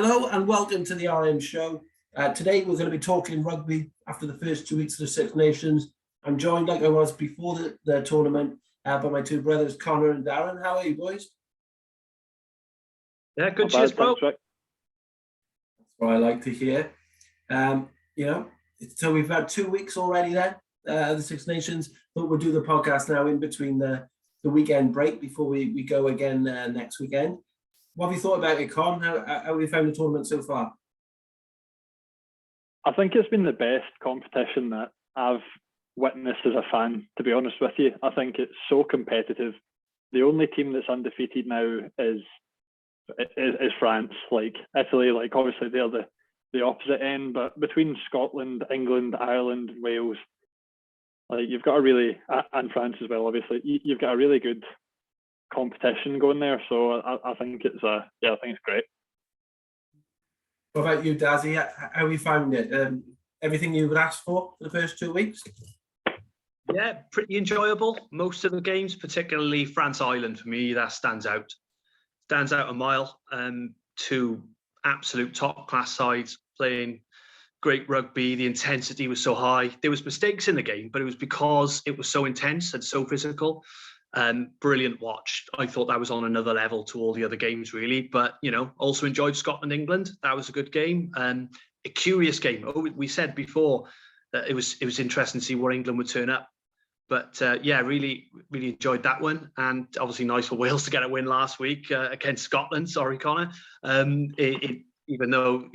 Hello and welcome to the RM Show. Today we're going to be talking rugby after the first 2 weeks of the Six Nations. I'm joined, like I was before the tournament, by my two brothers, Connor and Darren. How are you, boys? Yeah, good. Cheers, bro. That's what I like to hear. So we've had 2 weeks already then, the Six Nations, but we'll do the podcast now in between the weekend break before we go again next weekend. What have you thought about it, Con? How have you found the tournament so far? I think it's been the best competition that I've witnessed as a fan, to be honest with you. I think it's so competitive. The only team that's undefeated now is France. Like Italy, like obviously they're the opposite end, but between Scotland, England, Ireland, Wales, like you've got a really, and France as well, obviously, you've got a really good competition going there. So I think it's I think it's great. What about you, Dazzy? How have you found it? Everything you would ask for the first 2 weeks? Yeah, pretty enjoyable. Most of the games, particularly France-Ireland, for me, that stands out a mile. Two absolute top-class sides playing great rugby. The intensity was so high. There was mistakes in the game, but it was because it was so intense and so physical. Brilliant watch. I thought that was on another level to all the other games, really. But, also enjoyed Scotland-England. That was a good game. A curious game. We said before that it was interesting to see where England would turn up. But really, really enjoyed that one. And obviously nice for Wales to get a win last week against Scotland. Sorry, Connor. Even though,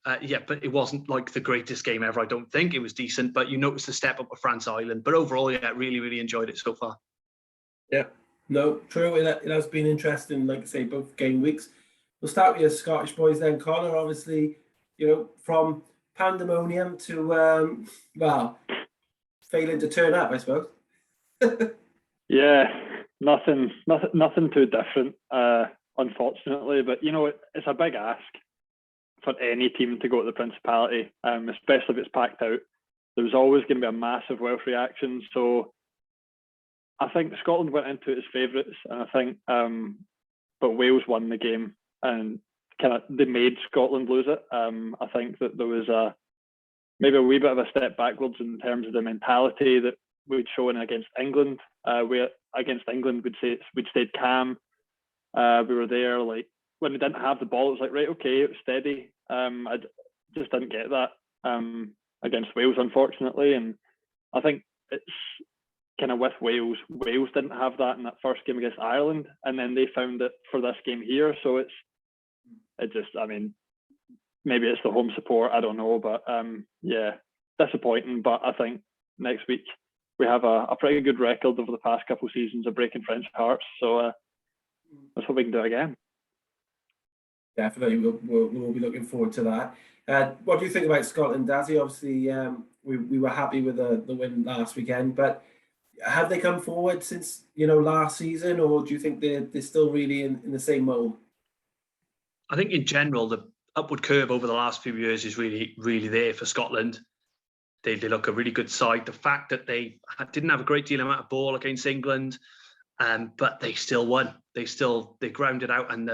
but it wasn't like the greatest game ever, I don't think. It was decent, but you noticed the step up of France-Ireland. But overall, really, really enjoyed it so far. Yeah, no, true. It has been interesting, like I say, both game weeks. We'll start with your Scottish boys then, Connor. Obviously, from pandemonium to, failing to turn up, I suppose. Yeah, nothing too different, unfortunately. But, it's a big ask for any team to go to the Principality, especially if it's packed out. There's always going to be a massive Welsh reaction. So I think Scotland went into it as favourites, and I think, but Wales won the game and they made Scotland lose it. I think that there was maybe a wee bit of a step backwards in terms of the mentality that we'd shown against England. Against England, we'd stayed calm. We were there, like when we didn't have the ball, it was like, right, okay, it was steady. I just didn't get that against Wales, unfortunately, and I think it's kind of with Wales. Wales didn't have that in that first game against Ireland, and then they found it for this game here. So maybe it's the home support, I don't know, but disappointing. But I think next week we have a pretty good record over the past couple of seasons of breaking French hearts. So let's hope we can do it again. Definitely, we'll be looking forward to that. What do you think about Scotland, Dazzy? Obviously, we were happy with the win last weekend, but have they come forward since last season, or do you think they're still really in the same mold? I think in general the upward curve over the last few years is really, really there for Scotland. They look a really good side. The fact that they didn't have a great deal amount of ball against England, but they still won. They grounded out, and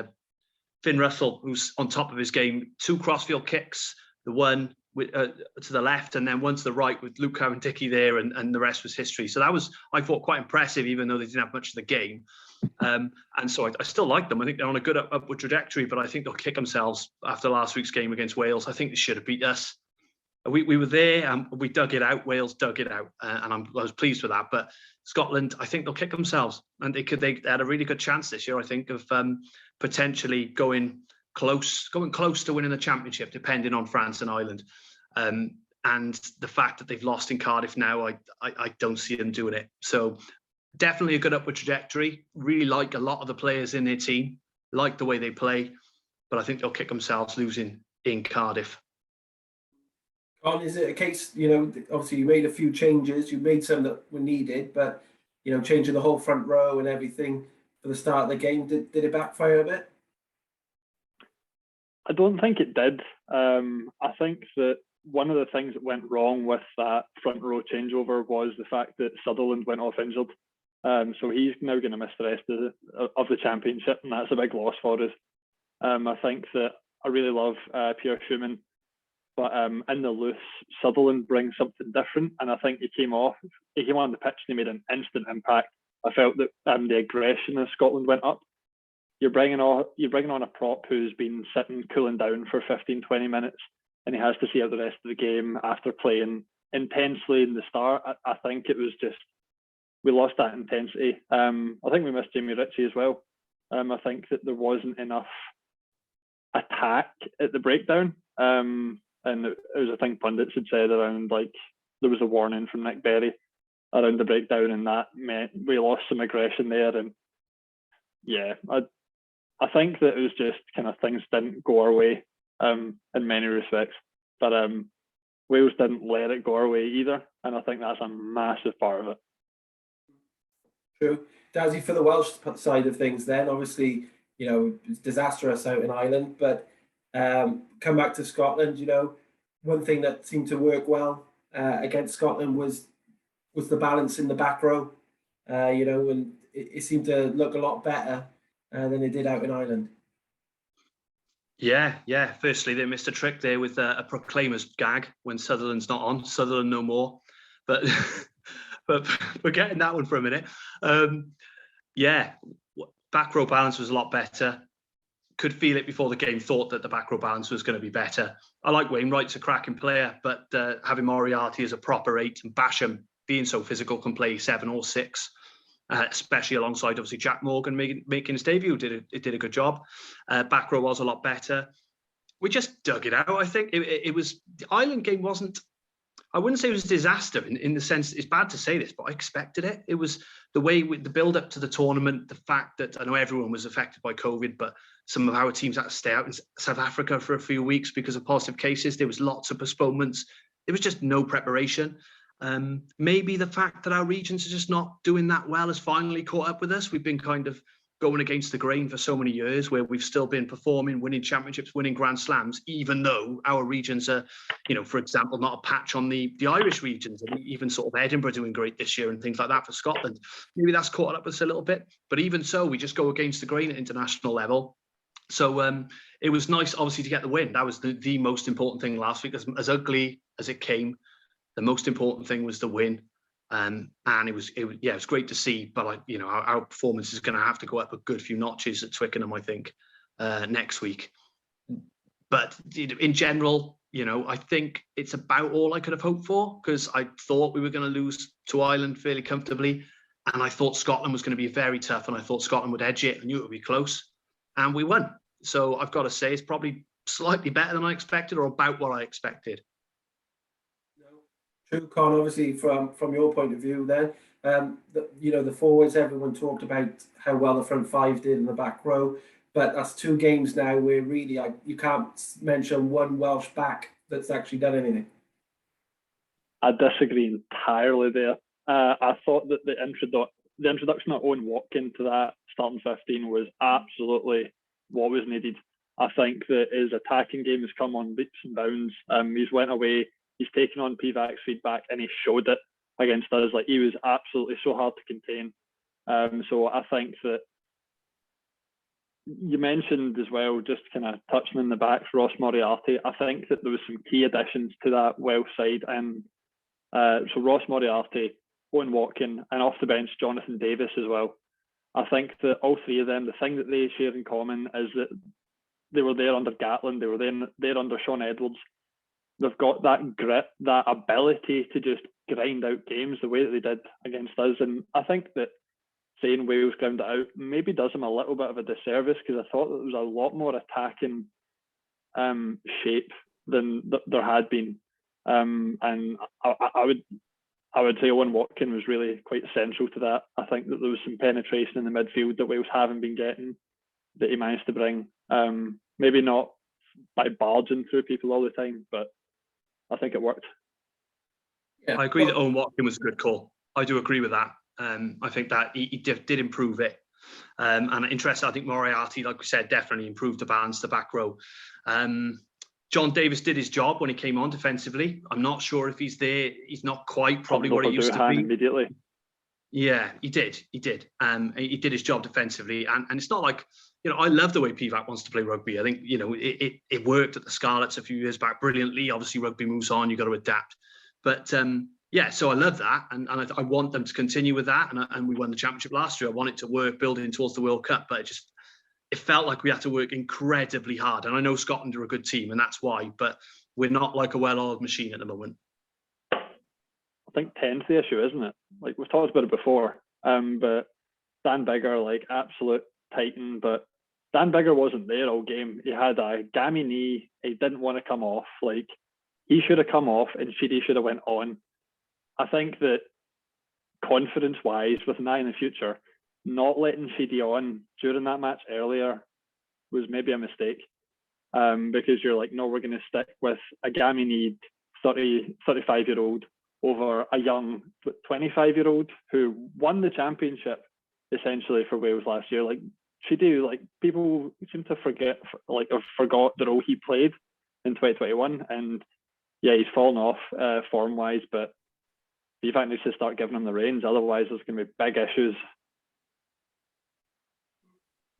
Finn Russell, who's on top of his game, 2 crossfield kicks, the one to the left and then one to the right with Luke Cowan-Dickey there, and the rest was history. So that was, I thought, quite impressive, even though they didn't have much of the game. And so I still like them. I think they're on a good upward trajectory, but I think they'll kick themselves after last week's game against Wales. I think they should have beat us. We were there and we dug it out. Wales dug it out, and I was pleased with that. But Scotland, I think they'll kick themselves, and they had a really good chance this year, I think, of potentially going close to winning the championship, depending on France and Ireland. And the fact that they've lost in Cardiff now, I don't see them doing it. So definitely a good upward trajectory. Really like a lot of the players in their team, like the way they play, but I think they'll kick themselves losing in Cardiff. Con, is it a case, obviously you made a few changes, you made some that were needed, but, changing the whole front row and everything for the start of the game, did it backfire a bit? I don't think it did. I think that one of the things that went wrong with that front row changeover was the fact that Sutherland went off injured. So he's now going to miss the rest of the championship, and that's a big loss for us. I think that really love Pierre Schumann, but in the loose, Sutherland brings something different, and I think he came on the pitch and he made an instant impact. I felt that the aggression of Scotland went up. You're bringing on a prop who's been sitting cooling down for 15, 20 minutes, and he has to see out the rest of the game after playing intensely in the start. I think it was just, we lost that intensity. I think we missed Jamie Ritchie as well. I think that there wasn't enough attack at the breakdown. And it was a thing pundits had said around, like, there was a warning from Nick Berry around the breakdown, and that meant we lost some aggression there. And yeah, I think that it was just kind of things didn't go our way in many respects. But Wales didn't let it go our way either, and I think that's a massive part of it. True. Dazzy, for the Welsh side of things then, obviously, you know, it's disastrous out in Ireland, but come back to Scotland, you know, one thing that seemed to work well against Scotland was the balance in the back row, you know, and it seemed to look a lot better than it did out in Ireland. Yeah. Firstly, they missed a trick there with a Proclaimers gag when Sutherland's not on. Sutherland no more. But but forgetting that one for a minute. Back row balance was a lot better. Could feel it before the game. Thought that the back row balance was going to be better. I like Wainwright's a cracking player, but having Moriarty as a proper 8 and Basham being so physical can play 7 or 6. Especially alongside obviously Jack Morgan making his debut, did a good job. Back row was a lot better. We just dug it out. I think it was, the Ireland game wasn't, I wouldn't say it was a disaster in the sense, it's bad to say this, but I expected it. It was the way with the build up to the tournament, the fact that I know everyone was affected by COVID, but some of our teams had to stay out in South Africa for a few weeks because of positive cases. There was lots of postponements. There was just no preparation. Maybe the fact that our regions are just not doing that well has finally caught up with us. We've been kind of going against the grain for so many years, where we've still been performing, winning championships, winning Grand Slams, even though our regions are, you know, for example, not a patch on the Irish regions, and even sort of Edinburgh doing great this year and things like that for Scotland. Maybe that's caught up with us a little bit, but even so, we just go against the grain at international level. So it was nice, obviously, to get the win. That was the most important thing last week. As ugly as it came, the most important thing was the win. And it was great to see. But our performance is going to have to go up a good few notches at Twickenham, I think, next week. But in general, I think it's about all I could have hoped for, because I thought we were going to lose to Ireland fairly comfortably, and I thought Scotland was going to be very tough, and I thought Scotland would edge it. I knew it would be close, and we won. So I've got to say it's probably slightly better than I expected, or about what I expected. True, Con. Obviously, from your point of view, then the forwards. Everyone talked about how well the front five did in the back row, but that's 2 games now where really you can't mention one Welsh back that's actually done anything. I disagree entirely there. I thought that the introduction of Owen Watkin to that starting 15 was absolutely what was needed. I think that his attacking game has come on leaps and bounds. He's went away. He's taken on PVAC's feedback, and he showed it against us. Like, he was absolutely so hard to contain. So I think that you mentioned as well, just kind of touching in the back, Ross Moriarty. I think that there was some key additions to that Welsh side, and so Ross Moriarty, Owen Watkin, and off the bench Jonathan Davis as well. I think that all 3 of them, the thing that they share in common is that they were there under Gatland, they were there under Sean Edwards. They've got that grit, that ability to just grind out games the way that they did against us. And I think that saying Wales ground it out maybe does them a little bit of a disservice, because I thought that there was a lot more attacking shape than there had been. And I would say Owen Watkin was really quite central to that. I think that there was some penetration in the midfield that Wales haven't been getting, that he managed to bring. Maybe not by barging through people all the time, but I think it worked. Yeah, I agree that Owen Watkin was a good call. I do agree with that. I think that he did improve it. And interesting, I think Moriarty, like we said, definitely improved the balance, the back row. John Davis did his job when he came on defensively. I'm not sure if he's there. He's not quite probably what he used to be. Immediately. Yeah, he did. He did his job defensively. And it's not like, I love the way Pivac wants to play rugby. I think, it worked at the Scarlets a few years back brilliantly. Obviously, rugby moves on, you've got to adapt. But so I love that. And I want them to continue with that. And we won the championship last year. I want it to work building towards the World Cup. But it felt like we had to work incredibly hard. And I know Scotland are a good team, and that's why. But we're not like a well-oiled machine at the moment. I think 10's the issue, isn't it? Like, we've talked about it before. But Dan Biggar, absolute titan. But Dan Biggar wasn't there all game. He had a gammy knee. He didn't want to come off. He should have come off, and Sheedy should have went on. I think that confidence-wise, with an eye in the future, not letting Sheedy on during that match earlier was maybe a mistake. Because you're like, no, we're going to stick with a gammy-kneed 35-year-old over a young 25-year-old who won the championship essentially for Wales last year. People seem to forget, or forgot the role he played in 2021. And yeah, he's fallen off form-wise, but Pivac needs to start giving him the reins. Otherwise, there's going to be big issues.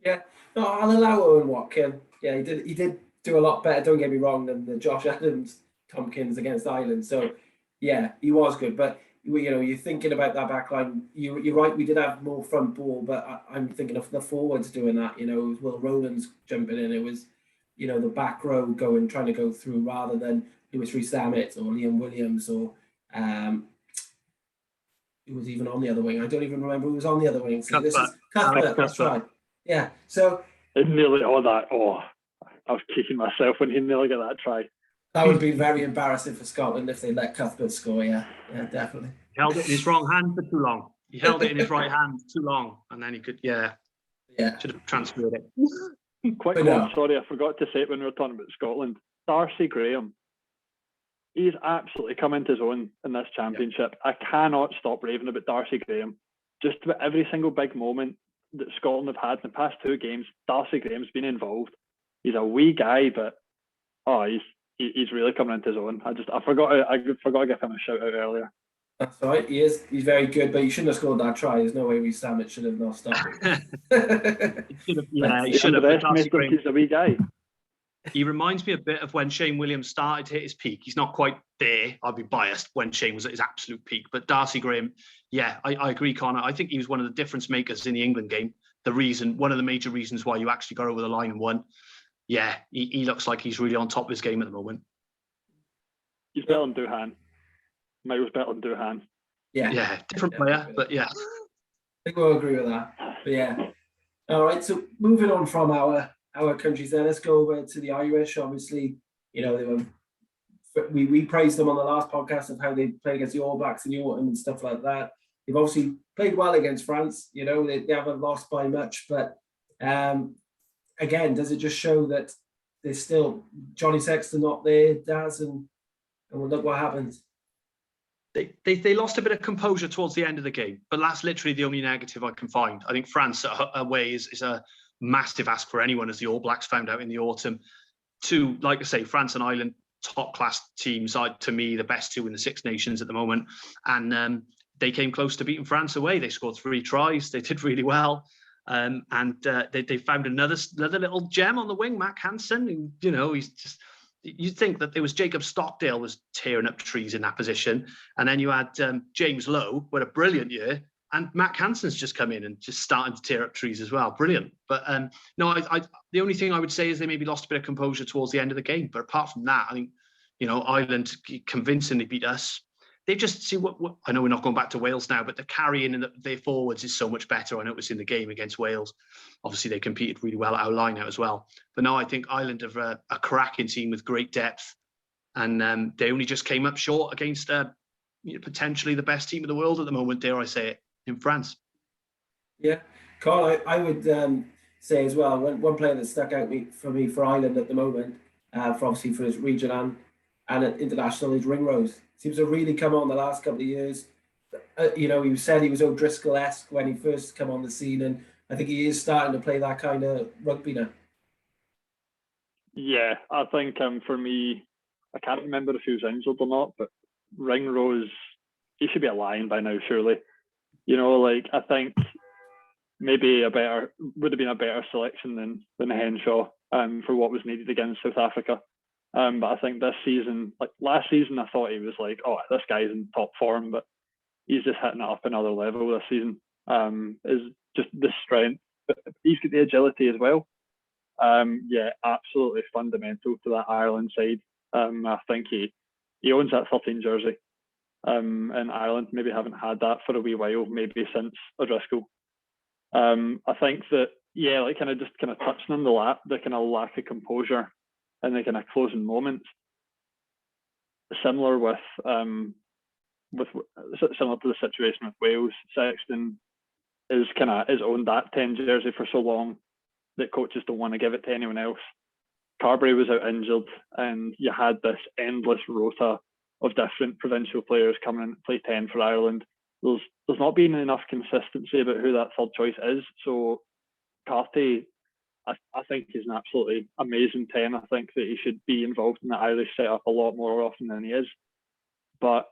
Yeah, no, I'll allow Owen Watkin. Yeah, he did do a lot better, don't get me wrong, than the Josh Adams Tompkins against Ireland. So yeah, he was good. But you're thinking about that back line. You're right, we did have more front ball, but I'm thinking of the forwards doing that. It was Will Rowlands jumping in. It was, the back row trying to go through rather than Lewis Rees-Zammit or Liam Williams or who was even on the other wing. I don't even remember who was on the other wing. So this is Cuthbert, that's right. Yeah. So it nearly I was kicking myself when he nearly got that try. That would be very embarrassing for Scotland if they let Cuthbert score. Yeah, definitely. He held it in his wrong hand for too long. He held it in his right hand too long, and then he could, should have transferred it. Sorry, I forgot to say it when we were talking about Scotland. Darcy Graham, he's absolutely come into his own in this championship. I cannot stop raving about Darcy Graham. Just about every single big moment that Scotland have had in the past 2 games, Darcy Graham's been involved. He's a wee guy, but he's really coming into his own. I forgot to give him a shout out earlier. That's right. He's very good, but he shouldn't have scored that try. There's no way Rees-Zammit should have not stopped it. He should have. He's a wee guy. He reminds me a bit of when Shane Williams started to hit his peak. He's not quite there. I'll be biased when Shane was at his absolute peak. But Darcy Graham, I agree, Connor. I think he was one of the difference makers in the England game. One of the major reasons why you actually got over the line and won. Yeah, he looks like he's really on top of his game at the moment. He's better than Doohan. Mike was better than Doohan. Yeah, different player, but yeah. I think we'll agree with that. But yeah. All right, so moving on from our countries then, let's go over to the Irish. Obviously, we praised them on the last podcast of how they play against the All Blacks in the autumn and stuff like that. They've obviously played well against France. They haven't lost by much, but again, does it just show that there's still Johnny Sexton not there, Daz, and look what happens. They lost a bit of composure towards the end of the game, but that's literally the only negative I can find. I think France away is a massive ask for anyone, as the All Blacks found out in the autumn. Two, like I say, France and Ireland, top class teams, are to me the best 2 in the Six Nations at the moment, and they came close to beating France away. They scored 3 tries. They did really well. And they found another little gem on the wing, Mac Hansen. He's just, you'd think that there was Jacob Stockdale was tearing up trees in that position, and then you had James Lowe, who had a brilliant year, and Mac Hansen's just come in and just starting to tear up trees as well. Brilliant. But no, the only thing I would say is they maybe lost a bit of composure towards the end of the game. But apart from that, I think Ireland convincingly beat us. They just see what I know. We're not going back to Wales now, but the carrying in their forwards is so much better. I know it was in the game against Wales. Obviously, they competed really well at our line out as well. But now I think Ireland have a cracking team with great depth, and they only just came up short against potentially the best team in the world at the moment. Dare I say it, in France? Yeah, Carl, I would say as well. One player that stuck out for Ireland at the moment, for his region and at international, is Ringrose. Seems to really come on the last couple of years. He said he was O'Driscoll-esque when he first come on the scene, and I think he is starting to play that kind of rugby now. Yeah, I think for me, I can't remember if he was injured or not, but Ringrose, he should be a Lion by now, surely. I think maybe would have been a better selection than Henshaw for what was needed against South Africa. But I think this season, like last season, I thought he was like, oh, this guy's in top form, but he's just hitting it up another level this season. Is just the strength, but he's got the agility as well. Yeah, absolutely fundamental to that Ireland side. I think he owns that 13 jersey. In Ireland, maybe haven't had that for a wee while, maybe since O'Driscoll. I think that, yeah, like kind of touching on the kind of lack of composure and the kind of closing moments. Similar similar to the situation with Wales, Sexton is owned that 10 jersey for so long that coaches don't want to give it to anyone else. Carberry was out injured, and you had this endless rota of different provincial players coming in to play 10 for Ireland. There's not been enough consistency about who that third choice is. So Carty, I think he's an absolutely amazing 10. I think that he should be involved in the Irish setup a lot more often than he is. But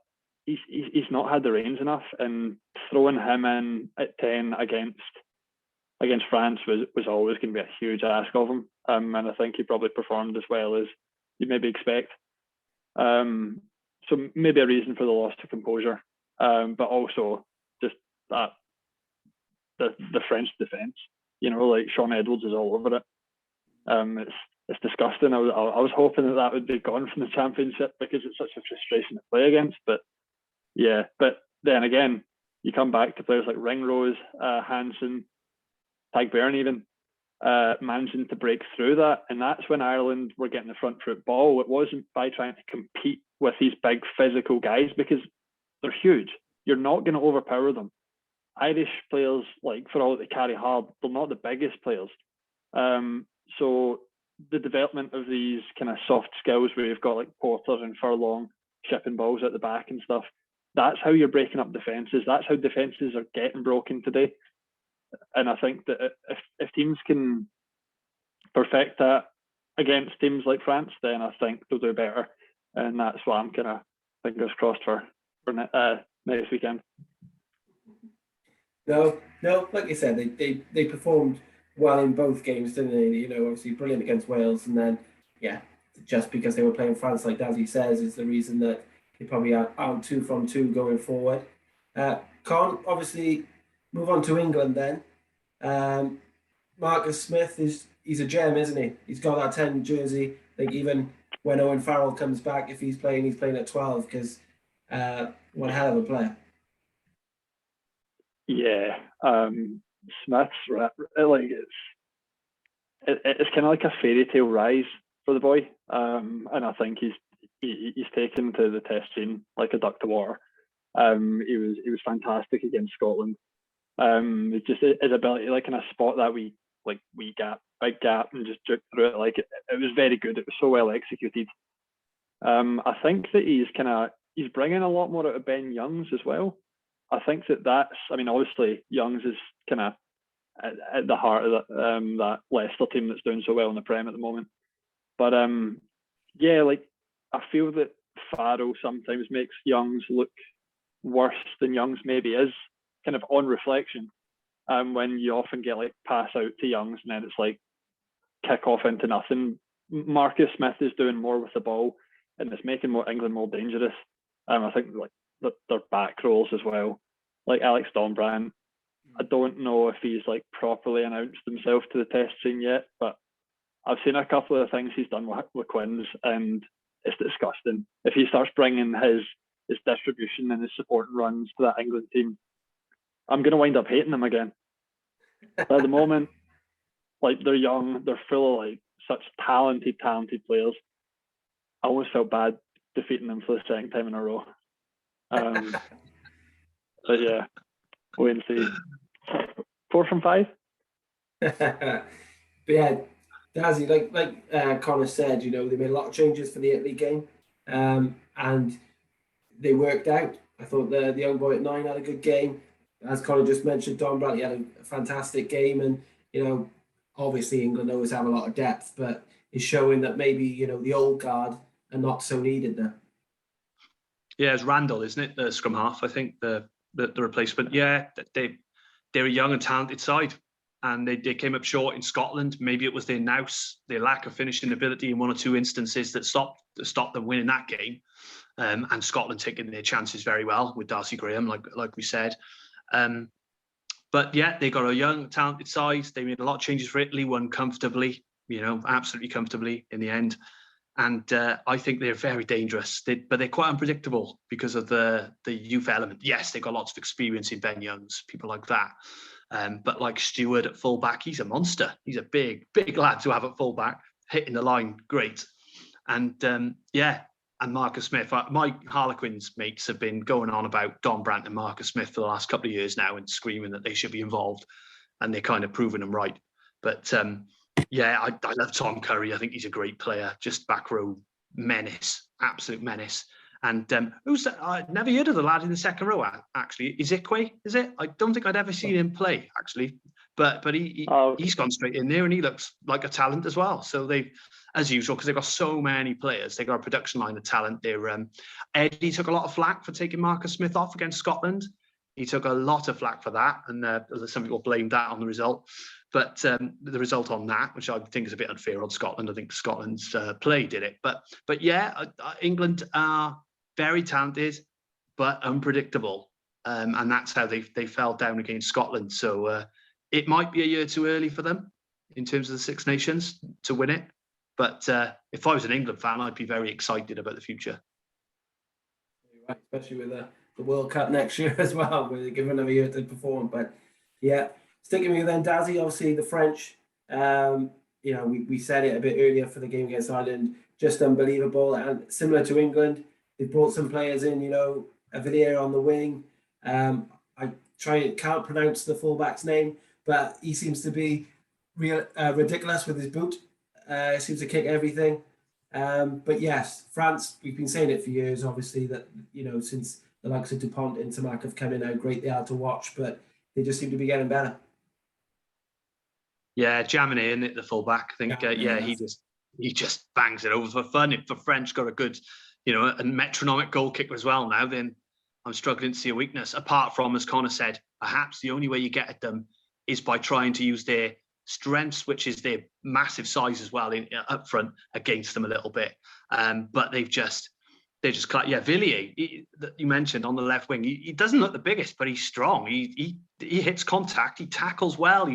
he's not had the reins enough, and throwing him in at 10 against France was always going to be a huge ask of him. And I think he probably performed as well as you'd maybe expect. So maybe a reason for the loss of composure, but also just that the French defence. You know, like Sean Edwards is all over it. It's disgusting. I was hoping that would be gone from the championship because it's such a frustration to play against. But yeah, but then again, you come back to players like Ringrose, Hansen, Tagbairn even, managing to break through that. And that's when Ireland were getting the front foot ball. It wasn't by trying to compete with these big physical guys because they're huge. You're not going to overpower them. Irish players, like for all that they carry hard, they're not the biggest players. So the development of these kind of soft skills where you've got like Porter and Furlong shipping balls at the back and stuff, that's how you're breaking up defences. That's how defences are getting broken today. And I think that if teams can perfect that against teams like France, then I think they'll do better. And that's why I'm kind of fingers crossed for next weekend. No, like you said, they performed well in both games, didn't they? You know, obviously brilliant against Wales, and then just because they were playing France, like Dazzy says, is the reason that they probably are out 2 from 2 going forward. Con, obviously, move on to England then. Marcus Smith he's a gem, isn't he? He's got that 10 jersey. Like even when Owen Farrell comes back, if he's playing at 12 because what a hell of a player. Yeah, Smith's like it's kind of like a fairy tale rise for the boy, and I think he's taken to the test scene like a duck to water. He was fantastic against Scotland. It's just his ability, like in a spot that big gap, and just jerk through it. Like it was very good. It was so well executed. I think that he's bringing a lot more out of Ben Youngs as well. I think that's. I mean, obviously Youngs is kind of at the heart of that Leicester team that's doing so well in the Prem at the moment. But yeah, like I feel that Farrell sometimes makes Youngs look worse than Youngs maybe is, kind of on reflection. When you often get like pass out to Youngs and then it's like kick off into nothing. Marcus Smith is doing more with the ball and it's making England more dangerous. I think like their back rolls as well. Like Alex Dombrand, I don't know if he's like properly announced himself to the test scene yet, but I've seen a couple of things he's done with Quins and it's disgusting. If he starts bringing his distribution and his support runs to that England team, I'm going to wind up hating them again. But at the moment, like they're young, they're full of like such talented players. I almost felt bad defeating them for the second time in a row. But yeah, wait and see. 4 from 5. But yeah, Dazzy, like Connor said, you know, they made a lot of changes for the Italy game, and they worked out. I thought the young boy at 9 had a good game. As Connor just mentioned, Don Bradley had a fantastic game, and you know, obviously England always have a lot of depth, but it's showing that maybe you know the old guard are not so needed now. Yeah, it's Randall, isn't it? The scrum half, I think the replacement. Yeah, they're a young and talented side. and they came up short in Scotland. Maybe it was their nous, their lack of finishing ability in one or two instances that stopped them winning that game. And Scotland taking their chances very well with Darcy Graham, like we said. But yeah, they got a young, talented side. They made a lot of changes for Italy, won comfortably, absolutely comfortably in the end. And I think they're very dangerous, but they're quite unpredictable because of the youth element. Yes, they've got lots of experience in Ben Youngs, people like that. But like Stewart at fullback, he's a monster. He's a big lad to have at fullback, hitting the line, great. And and Marcus Smith. My Harlequins mates have been going on about Don Brandt and Marcus Smith for the last couple of years now and screaming that they should be involved, and they're kind of proving them right. But I love Tom Curry. I think he's a great player. Just back row menace, absolute menace. And who's that? I never heard of the lad in the second row. Actually, Izikwe, is it? I don't think I'd ever seen him play actually, but he's gone straight in there and he looks like a talent as well. So they, as usual, because they've got so many players, they've got a production line of talent. They're Eddie took a lot of flack for taking Marcus Smith off against Scotland. He took a lot of flack for that, and some people blamed that on the result. But the result on that, which I think is a bit unfair on Scotland, I think Scotland's play did it. But England are very talented, but unpredictable, and that's how they fell down against Scotland. So it might be a year too early for them in terms of the Six Nations to win it. But if I was an England fan, I'd be very excited about the future. Especially with the World Cup next year as well, where they give another year to perform. But yeah, sticking with you then, Dazzy, obviously the French, we said it a bit earlier for the game against Ireland, just unbelievable. And similar to England, they brought some players in, a Villiers on the wing. I can't pronounce the fullback's name, but he seems to be ridiculous with his boot. Seems to kick everything. But yes, France, we've been saying it for years, obviously, that, since the likes of Dupont and Tamac have come in, how great they are to watch, but they just seem to be getting better. Yeah, Jaminet in it, the fullback. I think, he just bangs it over for fun. If the French got a good, a metronomic goal kicker as well now, then I'm struggling to see a weakness. Apart from, as Connor said, perhaps the only way you get at them is by trying to use their strengths, which is their massive size as well up front, against them a little bit. But they're just Villiers, you mentioned on the left wing. He doesn't look the biggest, but he's strong. He hits contact. He tackles well.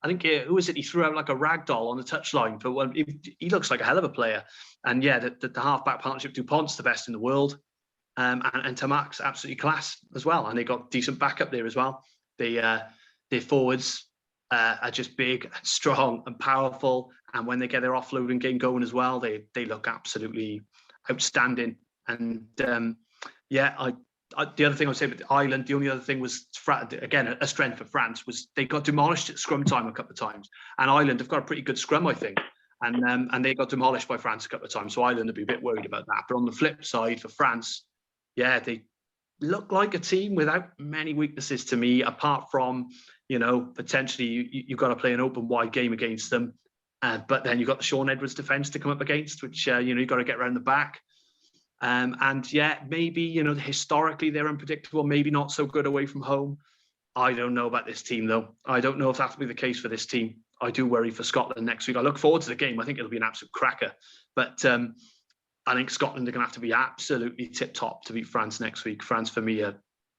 I think who was it? He threw out like a rag doll on the touchline for one. He looks like a hell of a player. And yeah, the half-back partnership, Dupont's the best in the world, and Tamac's absolutely class as well. And they got decent backup there as well. Their forwards are just big and strong and powerful. And when they get their offloading game going as well, they look absolutely outstanding. And the other thing I would say about Ireland, the only other thing was, again, a strength for France, was they got demolished at scrum time a couple of times. And Ireland have got a pretty good scrum, I think. And they got demolished by France a couple of times. So Ireland would be a bit worried about that. But on the flip side, for France, they look like a team without many weaknesses to me, apart from, potentially you've got to play an open, wide game against them. But then you've got the Sean Edwards defence to come up against, which, you've got to get around the back. Maybe, historically they're unpredictable, maybe not so good away from home. I don't know about this team, though. I don't know if that'll be the case for this team. I do worry for Scotland next week. I look forward to the game. I think it'll be an absolute cracker. But I think Scotland are going to have to be absolutely tip-top to beat France next week. France, for me,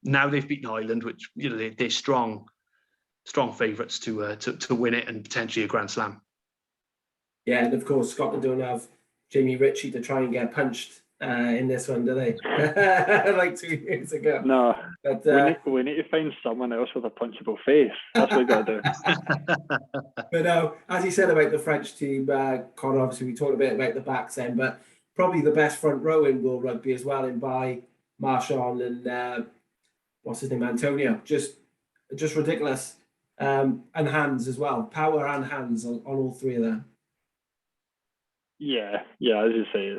now they've beaten Ireland, which, they're strong favourites to win it and potentially a Grand Slam. Yeah, and of course, Scotland don't have Jamie Ritchie to try and get punched in this one, do they? Like 2 years ago. No, but we need to find someone else with a punchable face. That's what we got to do. But no, as you said about the French team, Connor, obviously we talked a bit about the backs then, but probably the best front row in world rugby as well, in by Marchand and what's his name, Antonio. Just ridiculous. And hands as well, power and hands on all three of them. Yeah, as you say,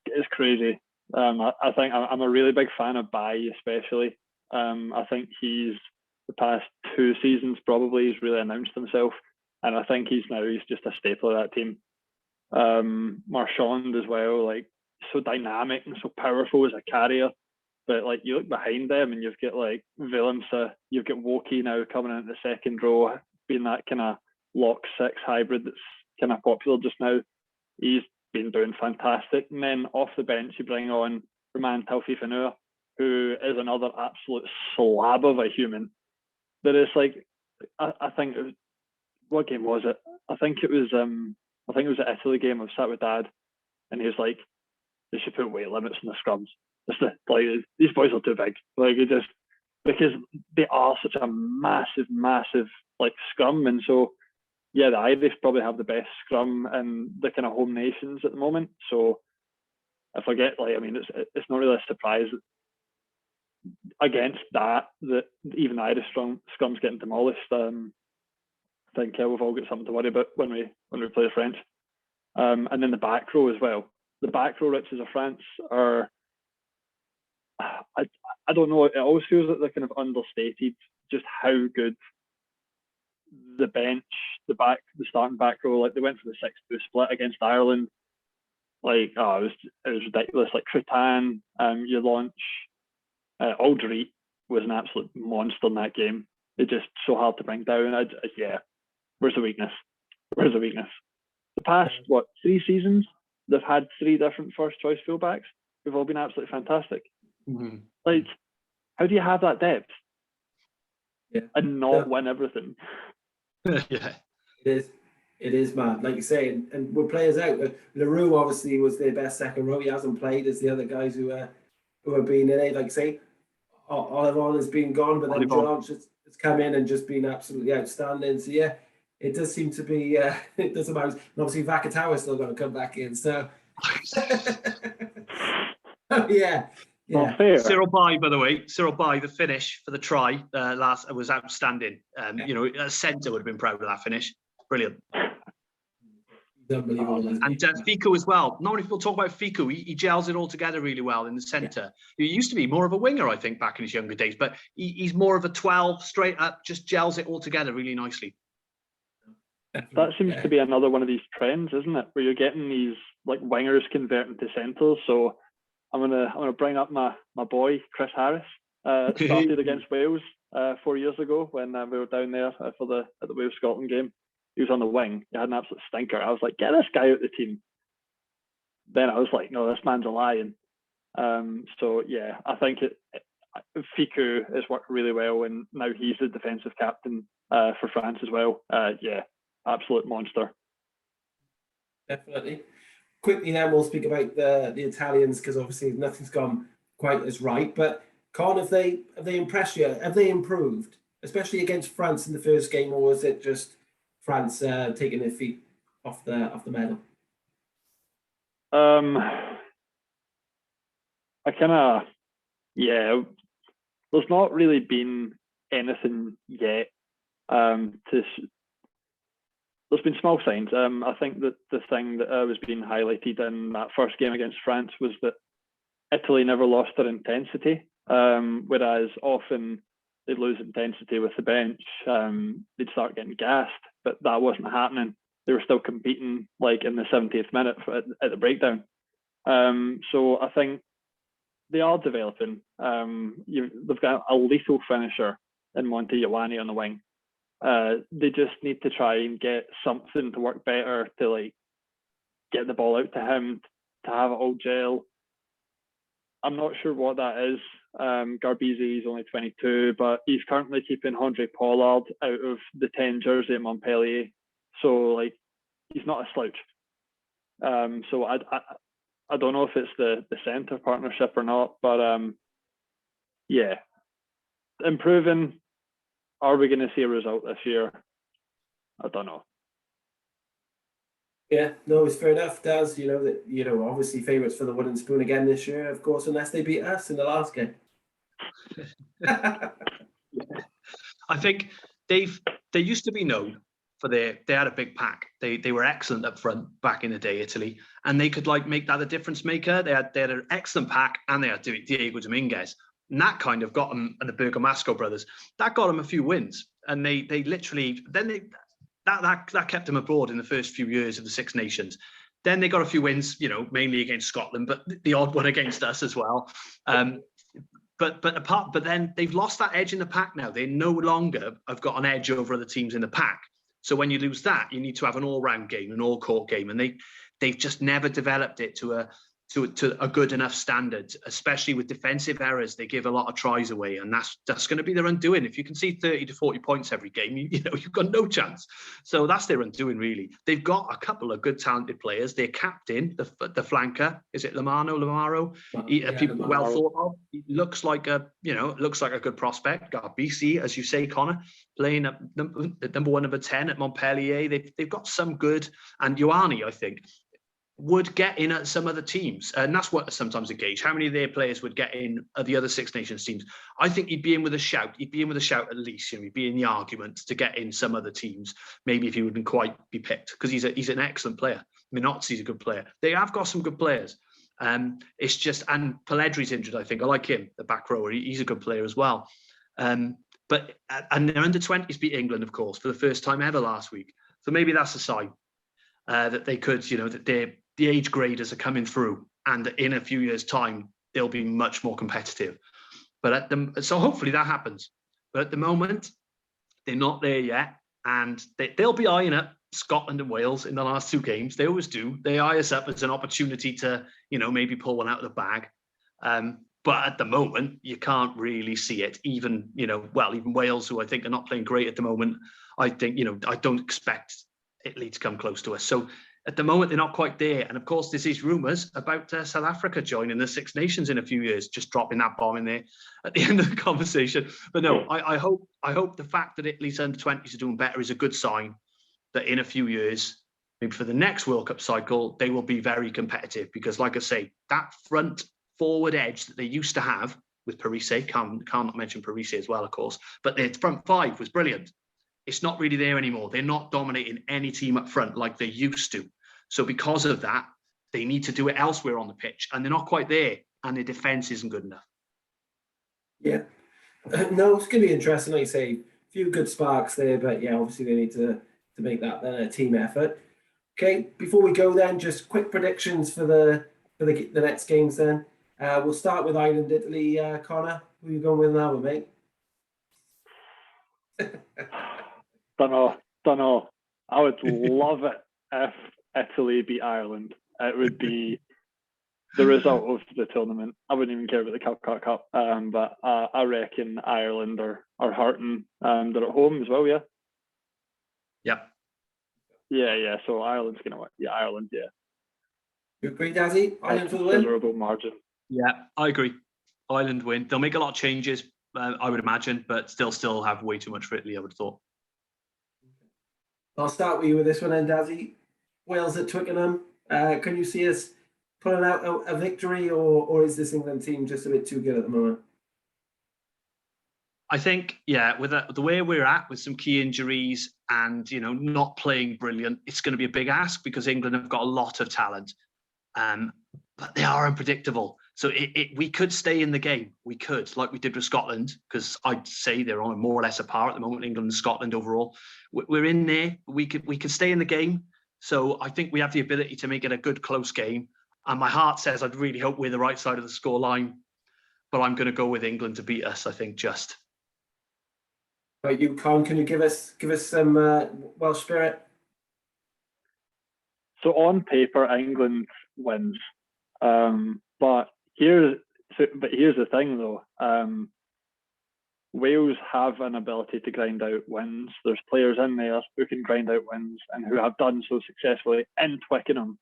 it's crazy. I think I'm a really big fan of Bai, especially. I think he's, the past 2 seasons probably, he's really announced himself, and I think he's just a staple of that team. Marchand as well, like, so dynamic and so powerful as a carrier, but like you look behind them and you've got like Willemse, you've got Woki now coming into the second row, being that kind of lock six hybrid that's kind of popular just now. He's been doing fantastic. And then off the bench, you bring on Roman Taufifenua, who is another absolute slab of a human. That is like, I think it was, what game was it? I think it was the Italy game. I sat with Dad, and he was like, "They should put weight limits on the scrums. Like, these boys are too big. Like, it just, because they are such a massive like scrum." And so, yeah, the Irish probably have the best scrum in the kind of home nations at the moment. So I forget, like, I mean, it's not really a surprise against that even the Irish scrum's getting demolished. I think we've all got something to worry about when we play the French. And then the back row as well. The back row riches of France are, I don't know, it always feels like they're kind of understated just how good the bench, the starting back row, like they went for the 6-2 split against Ireland. Like, it was ridiculous. Like Crutan, you launch, Alderete was an absolute monster in that game. It's just so hard to bring down. Where's the weakness? The past, 3 seasons, they've had 3 different first choice fullbacks who've all been absolutely fantastic. Mm-hmm. Like, how do you have that depth and not win everything? Yeah, it is mad, like you say, and with players out, Leroux obviously was their best second row. He hasn't played as the other guys who have been in it. Like say, Olivon has been gone, but then George has come in and just been absolutely outstanding. So yeah, it does seem to be it does amount. And obviously Vakatawa is still going to come back in. So yeah. Cyril Bay, by the way, the finish for the try last was outstanding. You know, a centre would have been proud of that finish. Brilliant. Unbelievable. And Fico as well. Not many people talk about Fico. He gels it all together really well in the centre. He used to be more of a winger, I think, back in his younger days, but he's more of a 12, straight up, just gels it all together really nicely. That seems to be another one of these trends, isn't it? Where you're getting these like wingers converting to centres. So I'm gonna bring up my boy Chris Harris. Started against Wales 4 years ago when we were down there at the Wales Scotland game. He was on the wing. He had an absolute stinker. I was like, get this guy out the team. Then I was like, no, this man's a lion. So yeah, I think Fico has worked really well, and now he's the defensive captain for France as well. Absolute monster. Definitely. Quickly then we'll speak about the Italians, because obviously nothing's gone quite as right. But Con, have they impressed you? Have they improved, especially against France in the first game, or was it just France taking their feet off the medal? There's not really been anything yet. There's been small signs. I think that the thing that was being highlighted in that first game against France was that Italy never lost their intensity, whereas often they'd lose intensity with the bench. They'd start getting gassed, but that wasn't happening. They were still competing like in the 70th minute at the breakdown. So I think they are developing. They've got a lethal finisher in Monte Ioane on the wing. They just need to try and get something to work better to like get the ball out to him, to have it all gel. I'm not sure what that is. Garbisi is only 22, but he's currently keeping Andre Pollard out of the 10 jersey at Montpellier. So like, he's not a slouch. So I don't know if it's the centre partnership or not, but improving. Are we going to see a result this year? I don't know. Yeah, no, it's fair enough. Daz, obviously favourites for the wooden spoon again this year, of course, unless they beat us in the last game. I think they used to be known for they had a big pack. They were excellent up front back in the day, Italy, and they could like make that a difference maker. They had an excellent pack, and they had Diego Dominguez. And that kind of got them, and the Bergamasco brothers, that got them a few wins. And they literally, then that kept them abroad in the first few years of the Six Nations. Then they got a few wins, mainly against Scotland, but the odd one against us as well. but then they've lost that edge in the pack now. They no longer have got an edge over other teams in the pack. So when you lose that, you need to have an all-round game, an all-court game, and they've just never developed it to a good enough standard, especially with defensive errors. They give a lot of tries away, and that's going to be their undoing. If you can see 30 to 40 points every game, you've got no chance. So that's their undoing, really. They've got a couple of good, talented players. Their captain, the flanker, is it Lamaro? People well thought of. He looks like a good prospect. Got BC, as you say, Connor, playing at number 1, number 10 at Montpellier. They've got some good, and Ioane, I think, would get in at some other teams. And that's what sometimes a gauge. How many of their players would get in at the other Six Nations teams? I think he'd be in with a shout. He'd be in with a shout at least. He'd be in the argument to get in some other teams, maybe if he wouldn't quite be picked, because he's an excellent player. Minotzi's a good player. They have got some good players. It's just, and Pelledri's injured, I think. I like him, the back rower. He's a good player as well. And their under-20s beat England, of course, for the first time ever last week. So maybe that's a sign that they could, that the age graders are coming through, and in a few years' time, they'll be much more competitive. So hopefully that happens. But at the moment, they're not there yet, and they'll be eyeing up Scotland and Wales in the last 2 games. They always do. They eye us up as an opportunity to, maybe pull one out of the bag. But at the moment, you can't really see it. Even Wales, who I think are not playing great at the moment, I think, I don't expect Italy to come close to us. So at the moment, they're not quite there. And of course, there's these rumours about South Africa joining the Six Nations in a few years, just dropping that bomb in there at the end of the conversation. But no, I hope the fact that Italy's under-20s are doing better is a good sign that in a few years, maybe for the next World Cup cycle, they will be very competitive. Because like I say, that front forward edge that they used to have with Parise, can't not mention Parise as well, of course, but their front 5 was brilliant. It's not really there anymore. They're not dominating any team up front like they used to. So because of that, they need to do it elsewhere on the pitch, and they're not quite there, and their defence isn't good enough. Yeah. No, it's going to be interesting. Like you say, a few good sparks there, but yeah, obviously they need to make that a team effort. Okay, before we go then, just quick predictions for the next games then. We'll start with Ireland, Italy. Connor, who are you going with now, mate? Don't know. I would love it if Italy beat Ireland. It would be the result of the tournament. I wouldn't even care about the Calcutta Cup, but I reckon Ireland are hurting. They're at home as well, yeah? Yep. Yeah. So Ireland's going to win. Yeah, Ireland, yeah. You agree, Dazzy? Ireland for the win? Considerable margin. Yeah, I agree. Ireland win. They'll make a lot of changes, I would imagine, but still have way too much for Italy, I would have thought. I'll start with you with this one then, Dazzy. Wales at Twickenham. Can you see us pulling out a victory, or is this England team just a bit too good at the moment? I think, yeah, with the way we're at, with some key injuries and, not playing brilliant, it's going to be a big ask because England have got a lot of talent. But they are unpredictable. So we could stay in the game. We could, like we did with Scotland, because I'd say they're on more or less a par at the moment, England and Scotland overall. We're in there. We could stay in the game. So I think we have the ability to make it a good, close game. And my heart says I'd really hope we're the right side of the score line. But I'm going to go with England to beat us, I think, just. Right, you, Con, can you give us some Welsh spirit? So on paper, England wins. But here's the thing, though. Wales have an ability to grind out wins. There's players in there who can grind out wins and who have done so successfully in Twickenham,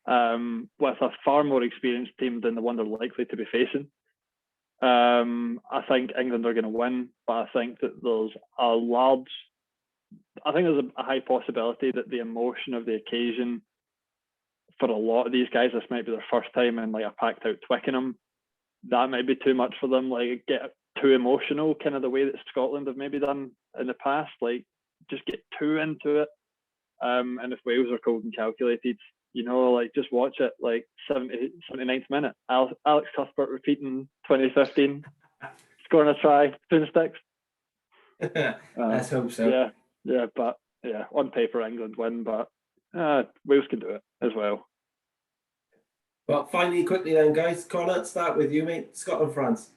with a far more experienced team than the one they're likely to be facing. I think England are going to win, but I think that there's a high possibility that the emotion of the occasion, for a lot of these guys, this might be their first time in like a packed out Twickenham. That might be too much for them, like get too emotional, kind of the way that Scotland have maybe done in the past, like just get too into it. And if Wales are cold and calculated, like just watch it, like 79th minute, Alex Cuthbert repeating 2015, scoring a try, twin sticks. Let's hope so. Yeah, but yeah, on paper England win, but Wales can do it as well. Well, finally, quickly then, guys, Connor, start with you, mate. Scotland, France.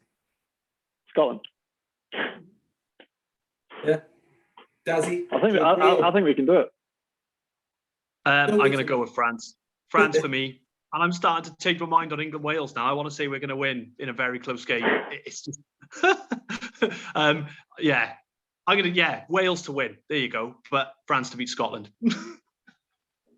Scotland. Yeah. Dazzy? I think we can do it. I'm going to go with France. France for me. And I'm starting to change my mind on England-Wales now. I want to say we're going to win in a very close game. It's just... yeah. Wales to win. There you go. But France to beat Scotland.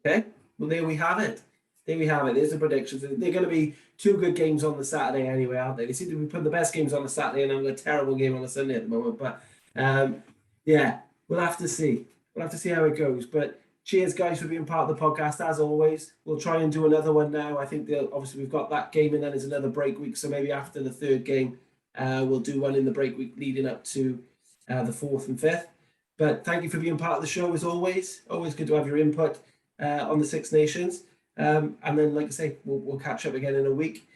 Okay. Well, there we have it. There's the predictions. They're going to be two good games on the Saturday anyway, aren't they? They seem to be putting the best games on the Saturday and having a terrible game on the Sunday at the moment. But we'll have to see. We'll have to see how it goes. But cheers, guys, for being part of the podcast. As always, we'll try and do another one now. I think obviously we've got that game and then there's another break week. So maybe after the third game, we'll do one in the break week leading up to the 4th and 5th. But thank you for being part of the show as always. Always good to have your input on the Six Nations. And then, like I say, we'll catch up again in a week.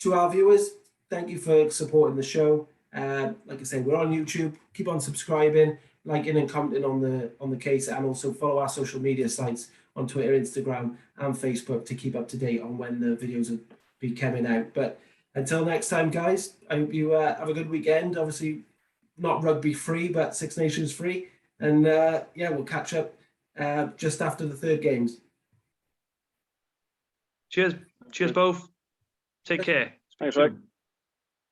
To our viewers, thank you for supporting the show. Like I say, we're on YouTube. Keep on subscribing, liking and commenting on the case, and also follow our social media sites on Twitter, Instagram, and Facebook to keep up to date on when the videos will be coming out. But until next time, guys, I hope you have a good weekend. Obviously, not rugby free, but Six Nations free. And we'll catch up just after the third games. Cheers both. Take care. Thanks, Rick.